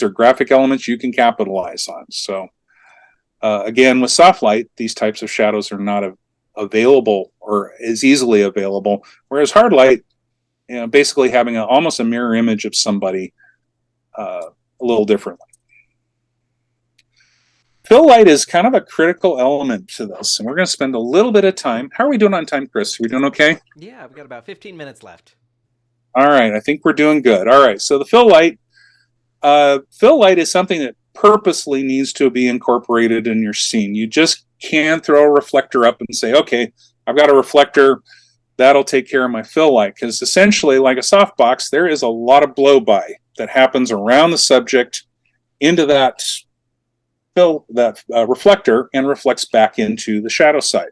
graphic elements you can capitalize on. So again, with soft light, these types of shadows are not available or as easily available, whereas hard light, basically having almost a mirror image of somebody a little differently. Fill light is kind of a critical element to this, and we're going to spend a little bit of time. How are we doing on time, Chris? Are we doing okay? Yeah, we've got about 15 minutes left. All right, I think we're doing good. All right, so the fill light is something that purposely needs to be incorporated in your scene. You just can't throw a reflector up and say, okay, I've got a reflector, that'll take care of my fill light, because essentially, like a softbox, there is a lot of blow-by that happens around the subject into that reflector and reflects back into the shadow side.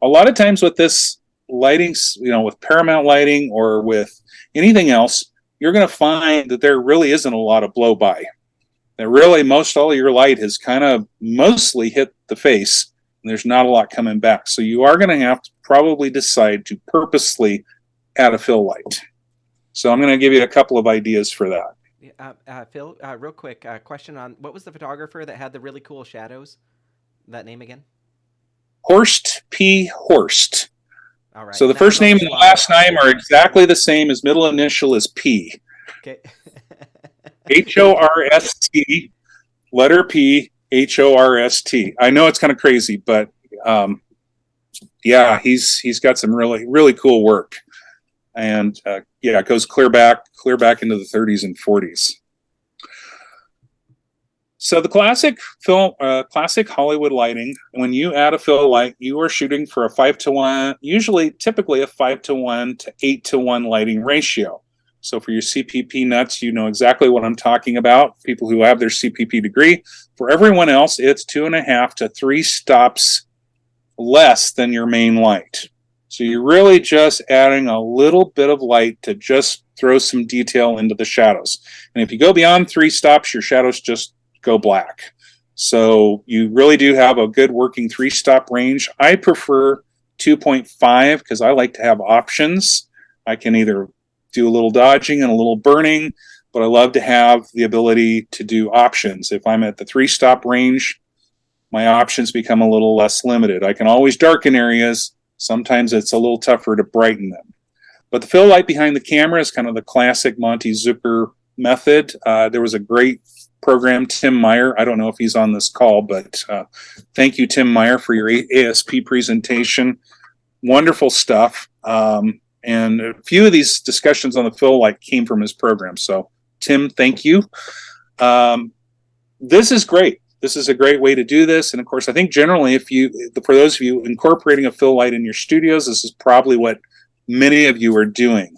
A lot of times with this lighting, with Paramount lighting or with anything else, you're going to find that there really isn't a lot of blow-by. that really most all of your light has kind of mostly hit the face, and there's not a lot coming back. So you are going to have to probably decide to purposely add a fill light. So I'm going to give you a couple of ideas for that. Phil, real quick question on what was the photographer that had the really cool shadows? That name again? Horst P. Horst. All right, So the and that was first on name the and the slide. last name are exactly the same. His middle initial is P. Okay. Horst, letter P, Horst. I know it's kind of crazy, but yeah, he's got some really cool work, and yeah, it goes clear back into the 30s and 40s. So the classic Hollywood lighting, when you add a fill light, you are shooting for a 5-to-1, typically a 5-to-1 to 8-to-1 lighting ratio. So for your CPP nuts, you know exactly what I'm talking about. People who have their CPP degree. For everyone else, it's 2.5 to 3 stops less than your main light. So you're really just adding a little bit of light to just throw some detail into the shadows. And if you go beyond 3 stops, your shadows just go black. So you really do have a good working 3-stop range. I prefer 2.5 because I like to have options. I can either do a little dodging and a little burning, but I love to have the ability to do options. If I'm at the 3-stop range, my options become a little less limited. I can always darken areas. Sometimes it's a little tougher to brighten them. But the fill light behind the camera is kind of the classic Monty Zucker method. There was a great program, Tim Meyer. I don't know if he's on this call, but thank you, Tim Meyer, for your ASP presentation. Wonderful stuff. And a few of these discussions on the fill light came from his program. So, Tim, thank you. This is great. This is a great way to do this. And of course, I think generally, for those of you incorporating a fill light in your studios, this is probably what many of you are doing.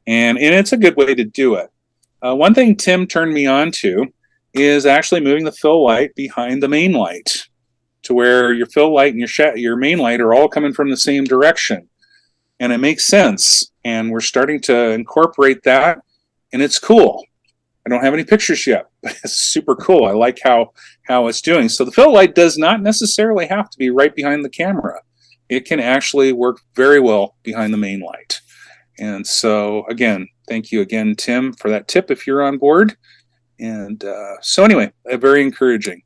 And it's a good way to do it. One thing Tim turned me on to is actually moving the fill light behind the main light to where your fill light and your main light are all coming from the same direction. And it makes sense. And we're starting to incorporate that, and it's cool. I don't have any pictures yet, but it's super cool. I like how it's doing. So the fill light does not necessarily have to be right behind the camera. It can actually work very well behind the main light. And so, again, thank you again, Tim, for that tip if you're on board. And so anyway, very encouraging.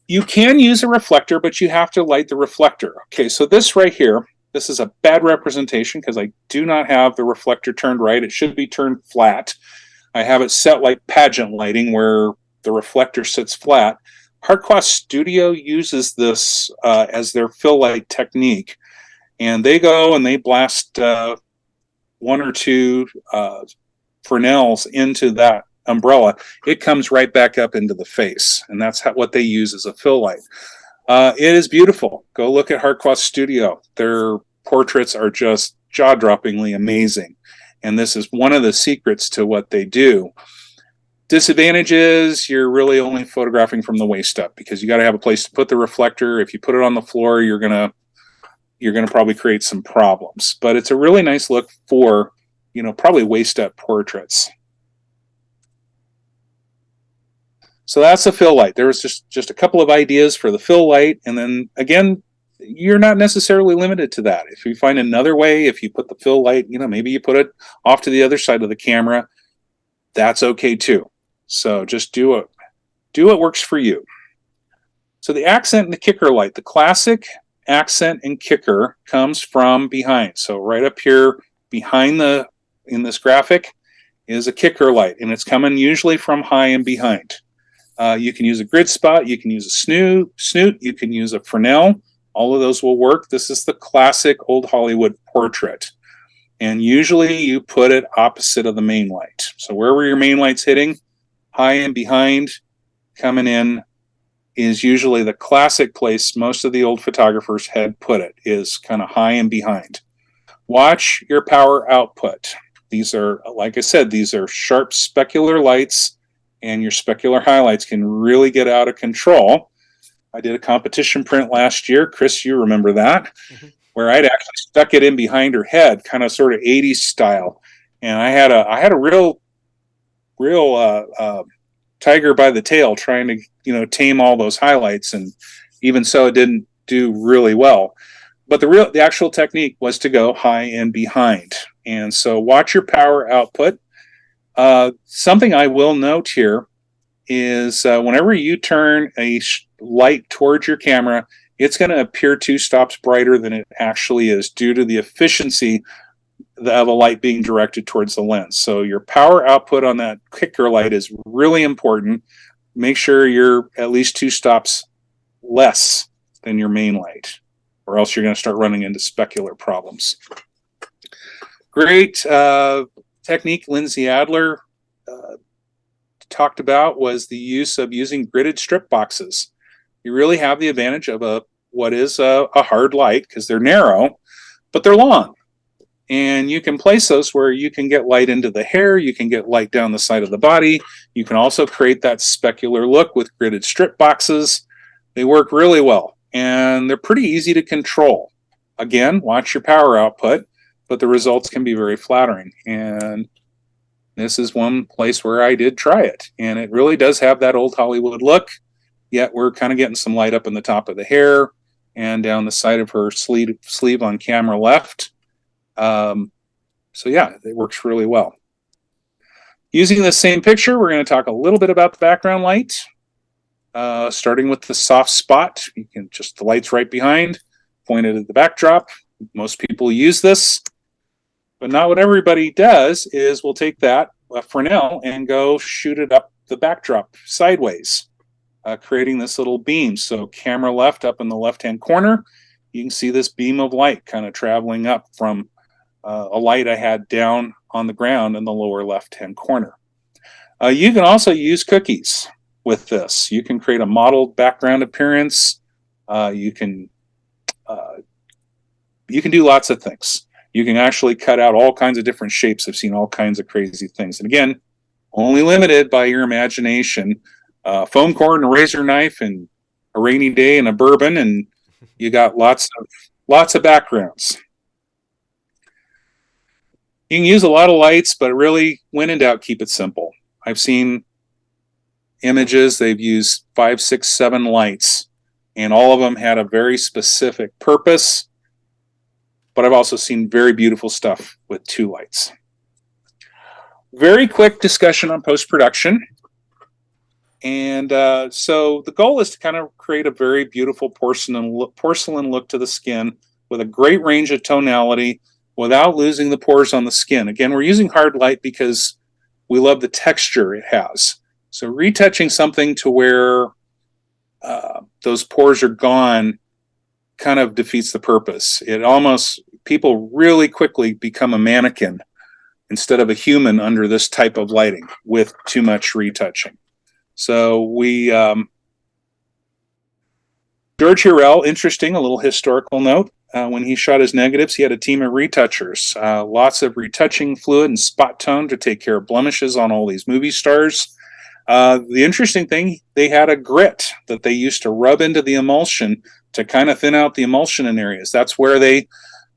You can use a reflector, but you have to light the reflector. Okay, so this right here, this is a bad representation because I do not have the reflector turned right. It should be turned flat. I have it set like pageant lighting where the reflector sits flat. Hardquast Studio uses this as their fill light technique. And they go and they blast 1 or 2 Fresnels into that umbrella. It comes right back up into the face. And that's what they use as a fill light. It is beautiful. Go look at Hardquast Studio. Their portraits are just jaw-droppingly amazing. And this is one of the secrets to what they do. Disadvantage is you're really only photographing from the waist up because you got to have a place to put the reflector. If you put it on the floor, you're going to probably create some problems. But it's a really nice look for, probably waist up portraits. So that's a fill light. There was just a couple of ideas for the fill light. And then again, you're not necessarily limited to that. If you find another way, if you put the fill light, maybe you put it off to the other side of the camera, that's okay too. So just do what works for you. So the accent and the kicker light, the classic accent and kicker comes from behind. So right up here behind in this graphic is a kicker light, and it's coming usually from high and behind. You can use a grid spot, you can use a snoot, you can use a Fresnel. All of those will work. This is the classic old Hollywood portrait. And usually you put it opposite of the main light. So wherever your main light's hitting, high and behind, coming in, is usually the classic place most of the old photographers had put it, is kind of high and behind. Watch your power output. These are, like I said, these are sharp specular lights, and your specular highlights can really get out of control. I did a competition print last year. Chris, you remember that, where I'd actually stuck it in behind her head, kind of sort of 80s style. And I had a real real tiger by the tail trying to tame all those highlights, and even so, it didn't do really well. But the actual technique was to go high and behind, and so watch your power output. Something I will note here is whenever you turn a light towards your camera, it's going to appear 2 stops brighter than it actually is due to the efficiency of a light being directed towards the lens. So your power output on that kicker light is really important. Make sure you're at least 2 stops less than your main light, or else you're going to start running into specular problems. Great technique Lindsay Adler talked about was the use of using gridded strip boxes. You really have the advantage of what is a hard light because they're narrow, but they're long. And you can place those where you can get light into the hair, you can get light down the side of the body. You can also create that specular look with gridded strip boxes. They work really well, and they're pretty easy to control. Again, watch your power output, but the results can be very flattering. And this is one place where I did try it, and it really does have that old Hollywood look, yet we're kind of getting some light up in the top of the hair and down the side of her sleeve on camera left. So yeah, it works really well. Using the same picture, we're going to talk a little bit about the background light, starting with the soft spot. You can just, the light's right behind, pointed at the backdrop. Most people use this, but not what everybody does is we'll take that Fresnel and go shoot it up the backdrop sideways, creating this little beam. So camera left up in the left-hand corner, you can see this beam of light kind of traveling up from a light I had down on the ground in the lower left-hand corner. You can also use cookies with this. You can create a modeled background appearance. You can do lots of things. You can actually cut out all kinds of different shapes. I've seen all kinds of crazy things. And again, only limited by your imagination. Foam core and a razor knife and a rainy day and a bourbon, and you got lots of backgrounds. You can use a lot of lights, but really, when in doubt, keep it simple. I've seen images, they've used 5, 6, 7 lights, and all of them had a very specific purpose, but I've also seen very beautiful stuff with 2 lights. Very quick discussion on post-production. And so the goal is to kind of create a very beautiful porcelain look to the skin with a great range of tonality without losing the pores on the skin. Again, we're using hard light because we love the texture it has. So retouching something to where those pores are gone kind of defeats the purpose. People really quickly become a mannequin instead of a human under this type of lighting with too much retouching. So George Hurrell, interesting, a little historical note. When he shot his negatives, he had a team of retouchers, lots of retouching fluid and spot tone to take care of blemishes on all these movie stars. The interesting thing, they had a grit that they used to rub into the emulsion to kind of thin out the emulsion in areas. That's where they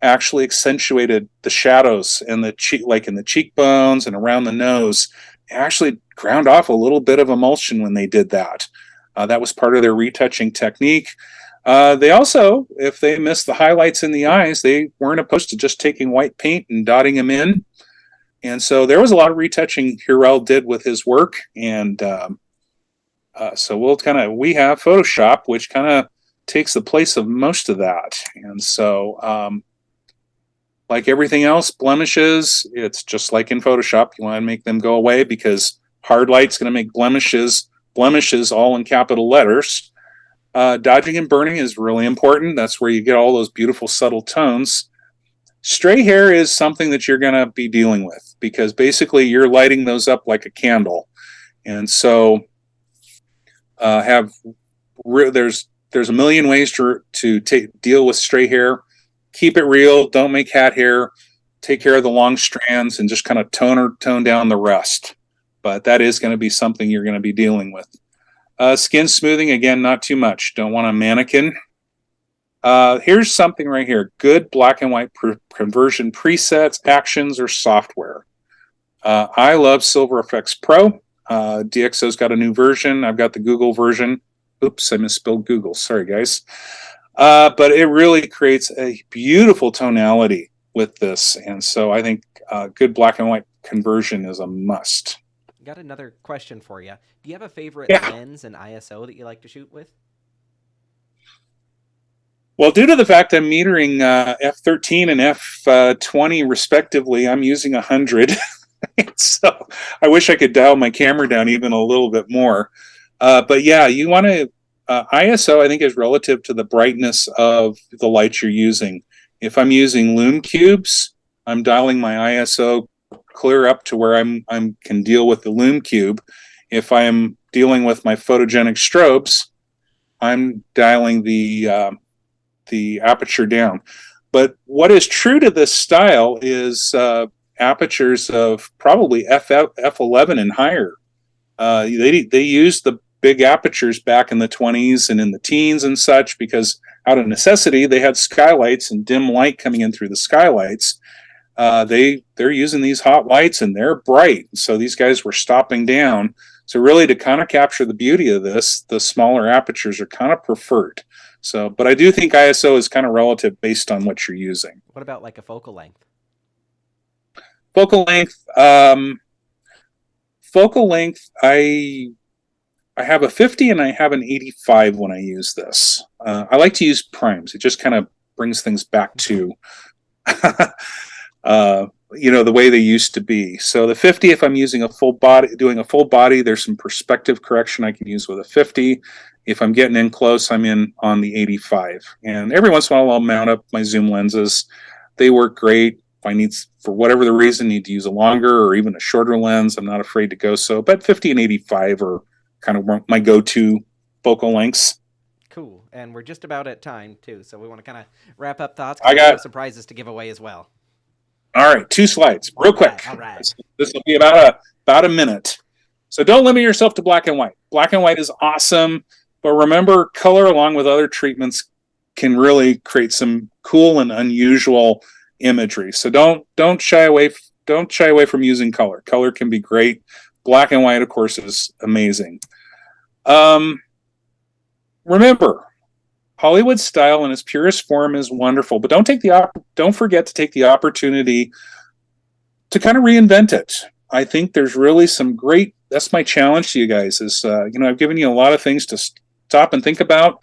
actually accentuated the shadows and like in the cheekbones and around the nose. They actually ground off a little bit of emulsion when they did that. That was part of their retouching technique. They also, if they missed the highlights in the eyes, they weren't opposed to just taking white paint and dotting them in. And so there was a lot of retouching Hurrell did with his work. And so we have Photoshop, which kind of takes the place of most of that. And so like everything else, blemishes, it's just like in Photoshop. You want to make them go away because hard light's going to make blemishes all in capital letters. Dodging and burning is really important. That's where you get all those beautiful subtle tones. Stray hair is something that you're going to be dealing with because basically you're lighting those up like a candle. And so there's a million ways to deal with stray hair. Keep it real. Don't make hat hair. Take care of the long strands and just kind of tone down the rest. But that is going to be something you're going to be dealing with. Skin smoothing, again, not too much. Don't want a mannequin. Here's something right here. Good black and white conversion presets, actions, or software. I love Silver Effects Pro. DxO's got a new version. I've got the Google version. Oops, I misspelled Google. Sorry, guys. But it really creates a beautiful tonality with this. And so I think good black and white conversion is a must. Got another question for you. Do you have a favorite Yeah. lens and ISO that you like to shoot with? Well, due to the fact I'm metering f13 and f20 respectively, I'm using 100. So I wish I could dial my camera down even a little bit more. But yeah, you want to ISO. I think is relative to the brightness of the light you're using. If I'm using lume cubes, I'm dialing my ISO clear up to where I'm can deal with the lume cube. If I'm dealing with my photogenic strobes, I'm dialing the aperture down. But what is true to this style is apertures of probably f11 and higher. They used the big apertures back in the 20s and in the teens and such because out of necessity they had skylights and dim light coming in through the skylights. They're using these hot lights and they're bright, so these guys were stopping down. So really, to kind of capture the beauty of this, the smaller apertures are kind of preferred. So, but I do think ISO is kind of relative based on what you're using. What about like a focal length? Focal length, I have a 50 and I have an 85 when I use this. I like to use primes. It just kind of brings things back to the way they used to be. So the 50, if I'm using doing a full body, there's some perspective correction I can use with a 50. If I'm getting in close, I'm in on the 85. And every once in a while, I'll mount up my zoom lenses. They work great. If I need, for whatever the reason, need to use a longer or even a shorter lens, I'm not afraid to go so. But 50 and 85 are kind of my go-to focal lengths. Cool. And we're just about at time, too. So we want to kind of wrap up thoughts I because we have got some prizes to give away as well. All right, 2 slides, real quick. All right. This will be about a minute. So don't limit yourself to black and white. Black and white is awesome, but remember, color along with other treatments can really create some cool and unusual imagery. So don't shy away from using color. Color can be great. Black and white, of course, is amazing. Remember, Hollywood style in its purest form is wonderful, but don't forget to take the opportunity to kind of reinvent it. I think there's really some great. That's my challenge to you guys. Is I've given you a lot of things to stop and think about,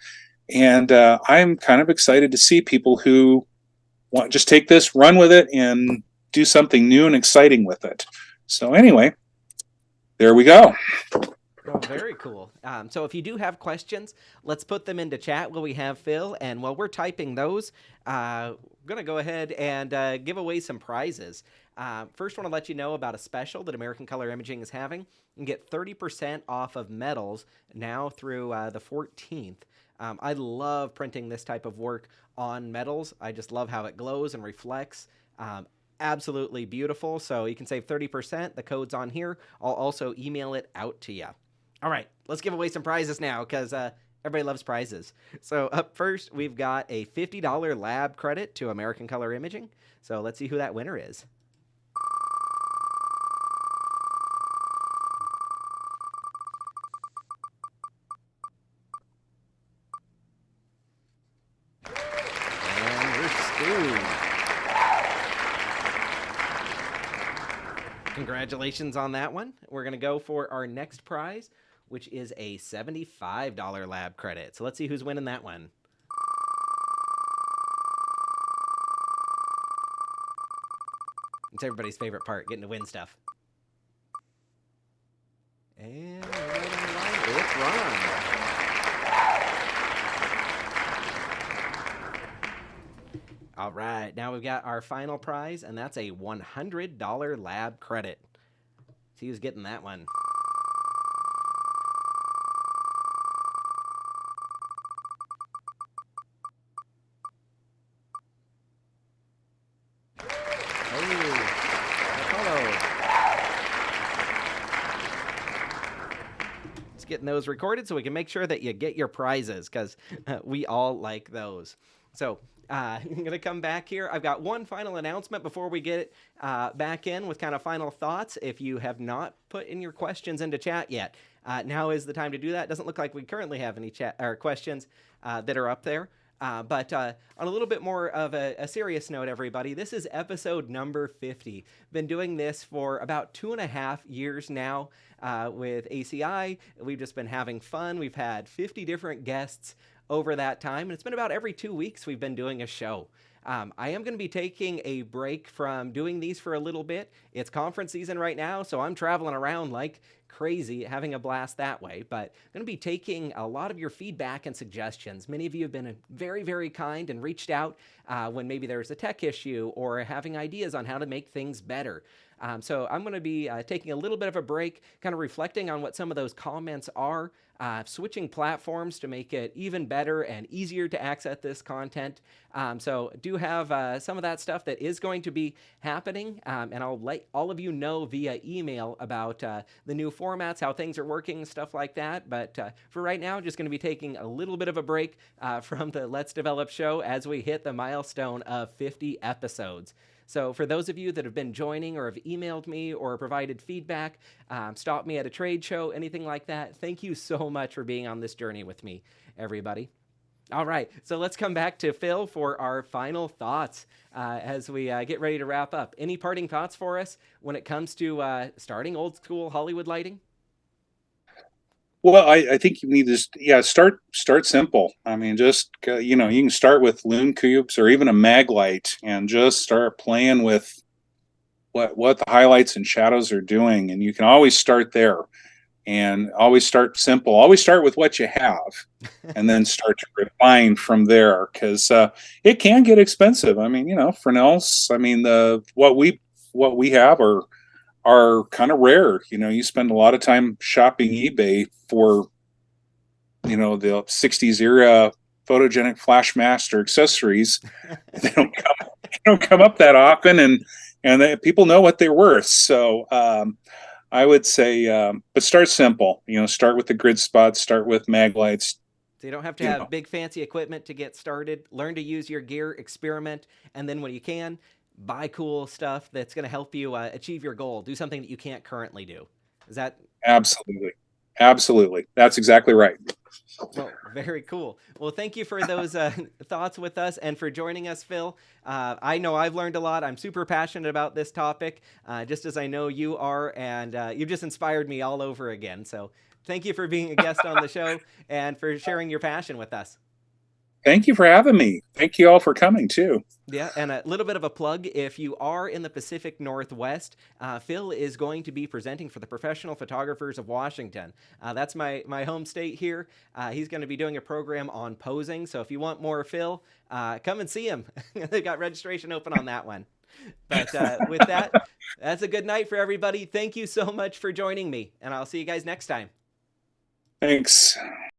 and I'm kind of excited to see people who want just take this, run with it, and do something new and exciting with it. So anyway, there we go. Oh, very cool. So if you do have questions, let's put them into chat while we have Phil. And while we're typing those, we're going to go ahead and give away some prizes. First, want to let you know about a special that American Color Imaging is having. You can get 30% off of metals now through the 14th. I love printing this type of work on metals. I just love how it glows and reflects. Absolutely beautiful. So you can save 30%. The code's on here. I'll also email it out to you. All right, let's give away some prizes now because everybody loves prizes. So up first, we've got a $50 lab credit to American Color Imaging. So let's see who that winner is. And we're Stu. Congratulations on that one. We're going to go for our next prize, which is a $75 lab credit. So let's see who's winning that one. It's everybody's favorite part, getting to win stuff. And right on the line, it's Ron. All right, now we've got our final prize, and that's a $100 lab credit. See who's getting that one. Getting those recorded so we can make sure that you get your prizes because we all like those. So I'm going to come back here. I've got one final announcement before we get back in with kind of final thoughts. If you have not put in your questions into chat yet, now is the time to do that. Doesn't look like we currently have any chat or questions that are up there. But on a little bit more of a serious note, everybody, this is episode number 50. Been doing this for about 2.5 years now with ACI. We've just been having fun. We've had 50 different guests over that time, and it's been about every 2 weeks we've been doing a show. I am going to be taking a break from doing these for a little bit. It's conference season right now, so I'm traveling around like crazy, having a blast that way. But I'm going to be taking a lot of your feedback and suggestions. Many of you have been very, very kind and reached out when maybe there's a tech issue or having ideas on how to make things better. So I'm going to be taking a little bit of a break, kind of reflecting on what some of those comments are, switching platforms to make it even better and easier to access this content. So do have some of that stuff that is going to be happening, and I'll let all of you know via email about the new formats, how things are working, stuff like that. But for right now, just going to be taking a little bit of a break from the Let's Develop show as we hit the milestone of 50 episodes. So for those of you that have been joining or have emailed me or provided feedback, stopped me at a trade show, anything like that, thank you so much for being on this journey with me, everybody. All right, so let's come back to Phil for our final thoughts as we get ready to wrap up. Any parting thoughts for us when it comes to starting old school Hollywood lighting? Well, I think you need to start simple. I mean, just you can start with loon cubes or even a mag light and just start playing with what the highlights and shadows are doing, and you can always start there and always start simple. Always start with what you have, and then start to refine from there because it can get expensive. I mean, Fresnel's. I mean, the what we have are kind of rare. You spend a lot of time shopping eBay for, the 60s era photogenic flash master accessories. they don't come, they don't come up that often, and people know what they're worth. So I would say, but start simple. Start with the grid spots, start with mag lights. So you don't have to have big fancy equipment to get started. Learn to use your gear, experiment, and then when you can, buy cool stuff that's going to help you achieve your goal. Do something that you can't currently do. Is that Absolutely? That's exactly right. well, very cool. Well, thank you for those thoughts with us and for joining us, Phil. I know I've learned a lot. I'm super passionate about this topic, just as I know you are, and you've just inspired me all over again. So thank you for being a guest on the show and for sharing your passion with us. Thank you for having me. Thank you all for coming too. Yeah, and a little bit of a plug. If you are in the Pacific Northwest, Phil is going to be presenting for the Professional Photographers of Washington. That's my home state here. He's going to be doing a program on posing. So if you want more Phil, come and see him. They've got registration open on that one. But with that, that's a good night for everybody. Thank you so much for joining me, and I'll see you guys next time. Thanks.